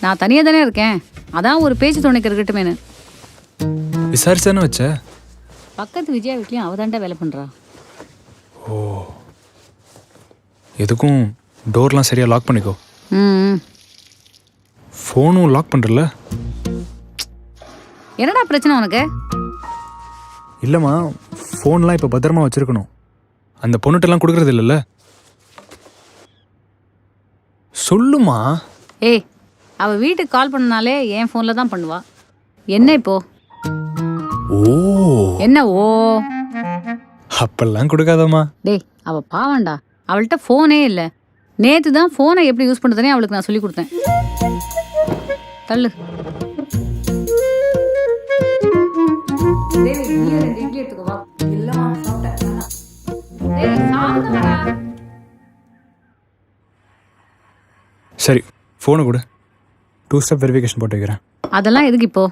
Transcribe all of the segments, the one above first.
நான் தனியாக தானே இருக்கேன், அதான் ஒரு பேச்சு துணைக்கு இருக்கட்டுமேனு. விசாரிச்சானே வச்ச? பக்கத்து விஜயா வீட்லேயும் அவதாண்டா வேலை பண்ணுறா. ஓ, எதுக்கும் டோர்லாம் சரியாக லாக் பண்ணிக்கோ. ம். ஃபோனும் லாக் பண்ணுறல? என்னடா பிரச்சனை உனக்கு? இல்லைம்மா, ஃபோன்லாம் இப்போ பத்திரமா வச்சுருக்கணும். அந்த பொண்ணுட்டெல்லாம் கொடுக்குறது இல்லைல்ல? சொல்லுமா. ஏய், அவள் வீட்டுக்கு கால் பண்ணனாலே என் ஃபோனில் தான் பண்ணுவா. என்ன இப்போ? ஓ, என்ன ஓ? அப்பெல்லாம் கொடுக்காதம்மா. டேய், அவள் பாவண்டா, அவள்கிட்ட ஃபோனே இல்லை. நேற்று தான் ஃபோனை எப்படி யூஸ் பண்ணுறதுனே அவளுக்கு நான் சொல்லி கொடுத்தேன். தள்ளு. சரி, ஃபோனை கொடு. 2 ஸ்டெப் வெரிஃபிகேஷன் போட்டு வைக்கிறேன். அதெல்லாம் எதுக்கு இப்போ?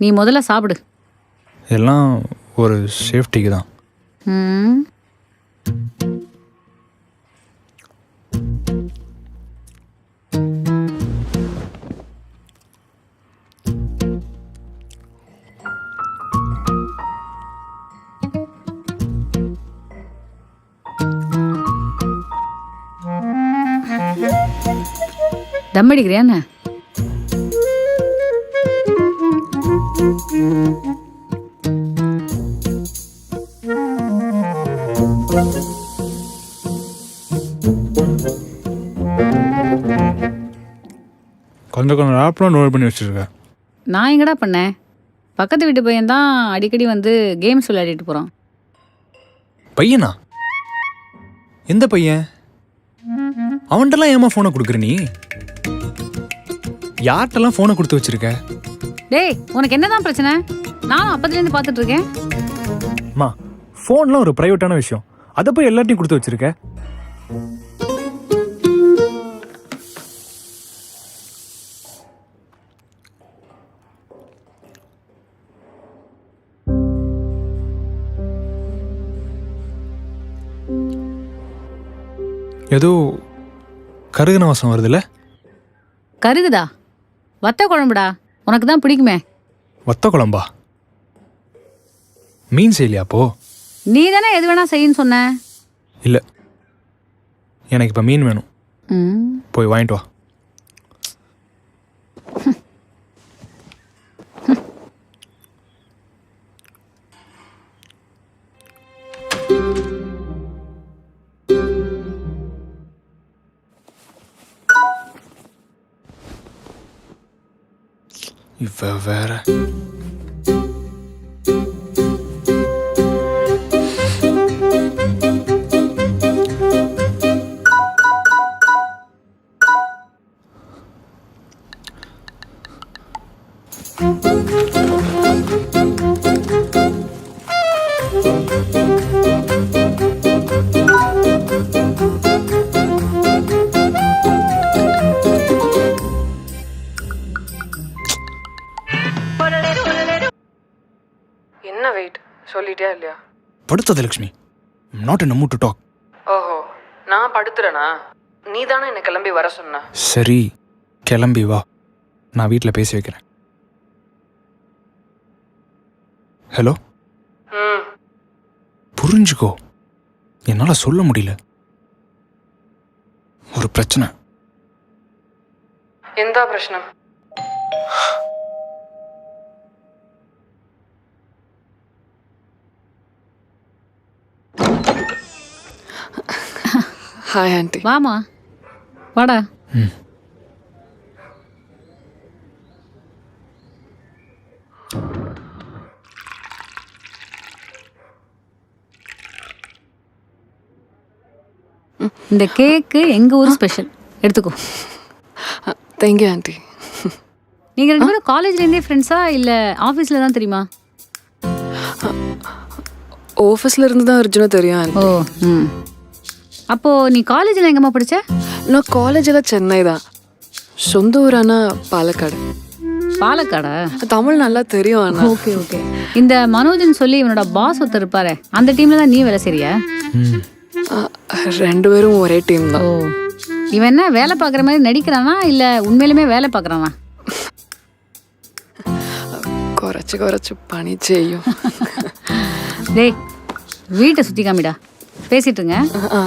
நீ முதல்ல சாப்பிடு. எல்லாம் ஒரு சேஃப்டிக்கு தான். ம். தம் அடிக்கிறியா என்ன? கொஞ்சம் ஆப்லாம் நோட் பண்ணி வச்சுருக்கேன். நான் எங்கடா பண்ணேன்? பக்கத்து வீட்டு பையன் தான் அடிக்கடி வந்து கேம்ஸ் விளையாடிட்டு போகிறான். பையனா? எந்த பையன்? அவன்கிட்டலாம் ஏமா ஃபோனை கொடுக்குற நீ? யார்கிட்டலாம் ஃபோனை கொடுத்து வச்சிருக்க? டேய், உனக்கு என்னதான் பிரச்சனை? நானும் அப்பத்துலேருந்து பார்த்துட்டு இருக்கேன். அம்மா, ஃபோன்லாம் ஒரு ப்ரைவேட்டான விஷயம், அதை போய் எல்லாத்தையும் கொடுத்து வச்சிருக்க. ஏதோ கருகுன வாசம் வருதுல்ல? கருகுதா? வத்த குழம்புடா, உனக்கு தான் பிடிக்குமே. வத்த குழம்பா? மீன் செய்யலையா அப்போ? நீ தானே எது வேணா செய்யின்னு சொன்ன. இல்லை, எனக்கு இப்போ மீன் வேணும். ம். போய் வாங்கிட்டு வா. இவ வேற. என்ன வெயிட் சொல்லிட்டியா இல்லையா? படுத்தது Lakshmi. Not in mood to talk. ஓஹோ, நான் படுத்துறேனா? நீ தானே என்னை கிளம்பி வர சொன்ன. சரி, கிளம்பி வா, நான் வீட்டில் பேசி வைக்கிறேன். ஹலோ. ம். புரிஞ்சுக்கோ, என்னால் சொல்ல முடியல. ஒரு பிரச்சனை. எந்த பிரச்சனை? Hi aunty. வாமா, வாடா. ம். இந்த கேக்கு எங்க ஊர் ஸ்பெஷல், எடுத்துக்கோ. Thank you aunty. நீங்க ரெண்டு பேரும் காலேஜ்லேருந்தே ஃப்ரெண்ட்ஸா இல்ல ஆஃபீஸில் தான் தெரியுமா? ஆஃபீஸில் இருந்து தான் அர்ஜுனா தெரியும் ஆண்டி. ஓ. ம். அப்போ நீ காலேஜில் எங்கம்மா படிச்ச? நான் காலேஜில் சென்னை தான், சொந்த ஊரானா பாலக்காடு. பாலக்காடா? தமிழ் நல்லா தெரியும் அண்ணா. Okay okay. இந்த மனோஜ்னு சொல்லி இவனோட பாஸ் ஒருத்தர் இருப்பாரு, அந்த டீம்ல தான் நீ வேலை செய்றியா? ம். 2 பேரும் ஒரே டீம் ஓ. தான். இவன் என்ன வேலை பார்க்குற மாதிரி நடிக்கிறானா இல்ல உண்மையிலுமே வேலை பார்க்குறானா? കുറച്ച് പണി ചെയ്യും. டேய் வீட்டை சுற்றி காமிடா பேசிட்டுருங்க. ആ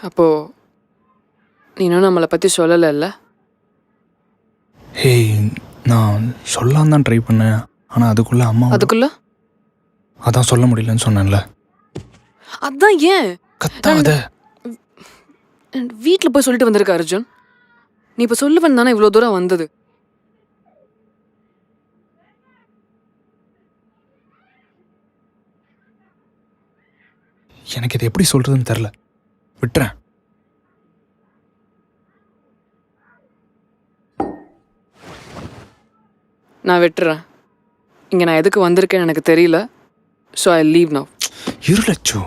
அப்போ நீனும் நம்மளை பற்றி சொல்லலைல்ல? ஹேய், நான் சொல்லாம தான் ட்ரை பண்ணேன். ஆனால் அதுக்குள்ளே அம்மா அதுக்குள்ள அதான் சொல்ல முடியலன்னு சொன்னேன்ல. அதான் ஏன் கத்தாத. வீட்டில் போய் சொல்லிட்டு வந்திருக்க அர்ஜுன். நீ இப்போ சொல்லுவேன் தானே இவ்வளோ தூரம் வந்தது. எனக்கு இது எப்படி சொல்கிறதுன்னு தெரில. விட்டுறேன். நான் விட்டுறேன். இங்கே நான் எதுக்கு வந்திருக்கேன்னு எனக்கு தெரியல. So I leave now. இருளச்சு.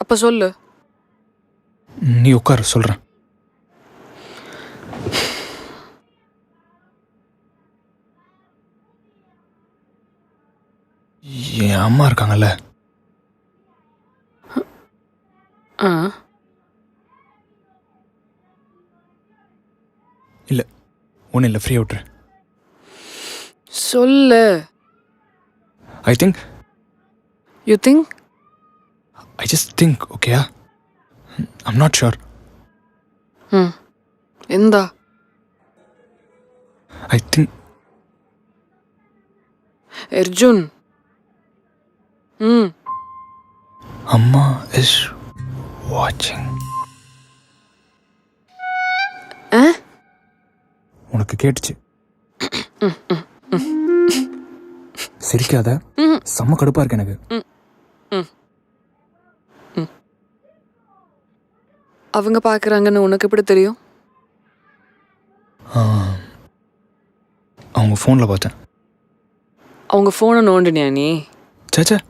அப்போ சொல்லு. நீ உட்காரு, சொல்கிறேன். என் அம்மா இருக்காங்கல்ல, ஆ இல்லை ஒன்றும் இல்லை, ஃப்ரீயாக விட்டுரு. சொல்லு. I think you think? I just think, ஓகேயா? I'm not sure. ம் எந்தா? I think Arjun. ம் அம்மா இஸ் வாட்சிங். ஆ உனக்கு கேட்டுச்சு. சிரிக்காத, செம்ம கடுப்பாக இருக்கு எனக்கு. அவங்க பார்க்குறாங்கன்னு உனக்கு எப்படி தெரியும்? அவங்க ஃபோனில் பார்த்தேன். அவங்க ஃபோனை நோண்டினியா நீ? சேச்சே,